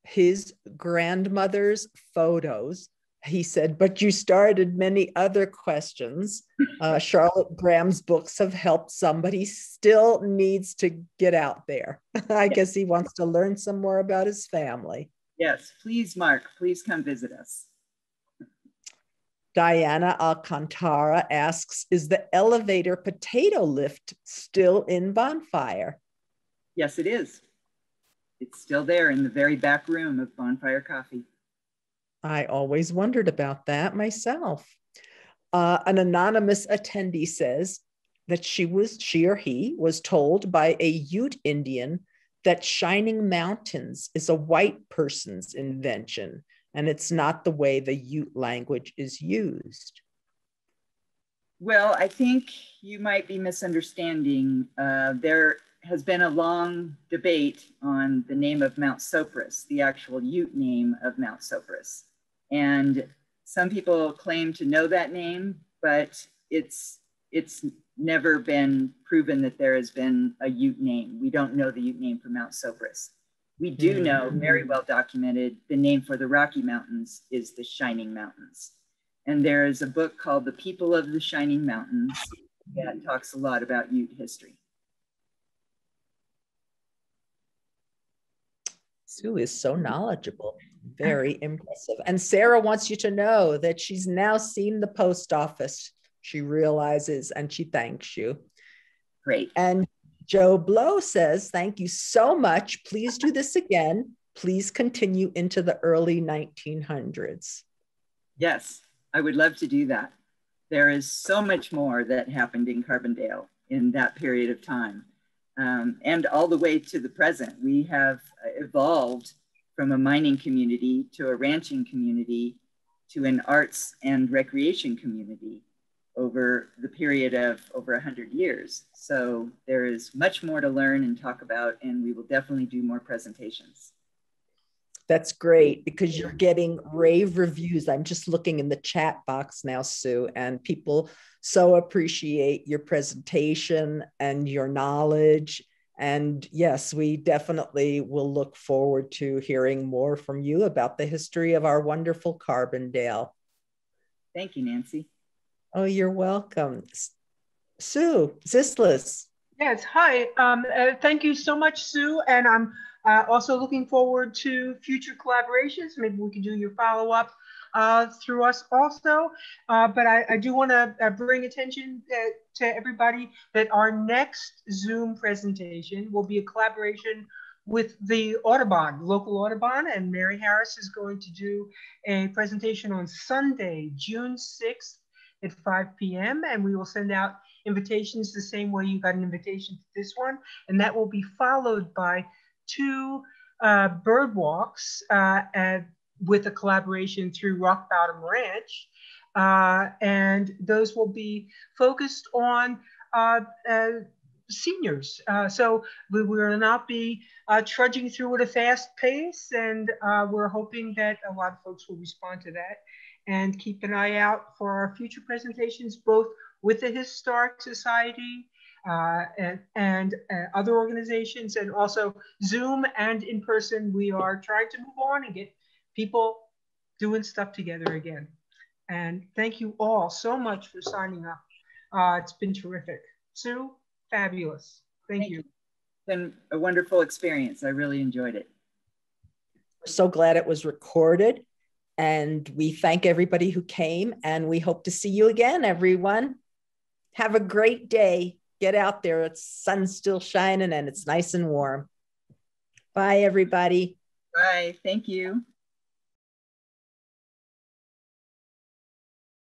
his grandmother's photos. He said, but you started many other questions. Charlotte Graham's books have helped somebody, still needs to get out there. I guess he wants to learn some more about his family.
Yes, please, Mark, please come visit us.
Diana Alcantara asks, is the elevator potato lift still in Bonfire?
Yes, it is. It's still there in the very back room of Bonfire Coffee.
I always wondered about that myself. An anonymous attendee says that she or he was told by a Ute Indian that Shining Mountains is a white person's invention, and it's not the way the Ute language is used.
Well, I think you might be misunderstanding. There has been a long debate on the name of Mount Sopris, the actual Ute name of Mount Sopris. And some people claim to know that name, but it's never been proven that there has been a Ute name. We don't know the Ute name for Mount Sopris. We do know, very well documented, the name for the Rocky Mountains is the Shining Mountains. And there is a book called The People of the Shining Mountains that talks a lot about Ute history.
Sue is so knowledgeable, very impressive. And Sarah wants you to know that she's now seen the post office. She realizes, and she thanks you.
Great.
And Joe Blow says, thank you so much. Please do this again. Please continue into the early 1900s.
Yes, I would love to do that. There is so much more that happened in Carbondale in that period of time. And all the way to the present. We have evolved from a mining community to a ranching community to an arts and recreation community over the period of over 100 years. So there is much more to learn and talk about, and we will definitely do more presentations.
That's great, because you're getting rave reviews. I'm just looking in the chat box now, Sue, and people so appreciate your presentation and your knowledge. And yes, we definitely will look forward to hearing more from you about the history of our wonderful Carbondale.
Thank you, Nancy.
Oh, you're welcome. Sue Zislis.
Yes, hi. Thank you so much, Sue. And I'm also looking forward to future collaborations. Maybe we can do your follow-up through us also. But I do want to bring attention to everybody that our next Zoom presentation will be a collaboration with the Audubon, local Audubon, and Mary Harris is going to do a presentation on Sunday, June 6th at 5 p.m. And we will send out invitations the same way you got an invitation to this one. And that will be followed by 2 bird walks with a collaboration through Rock Bottom Ranch. And those will be focused on seniors. So we will not be trudging through at a fast pace. And we're hoping that a lot of folks will respond to that. And keep an eye out for our future presentations, both with the Historic Society and other organizations, and also Zoom and in person. We are trying to move on and get people doing stuff together again. And thank you all so much for signing up. It's been terrific. Sue, fabulous. Thank you.
been a wonderful experience. I really enjoyed it.
We're so glad it was recorded. And we thank everybody who came, and we hope to see you again, everyone. Have a great day. Get out there. It's sun's still shining and it's nice and warm. Bye, everybody.
Bye. Thank you.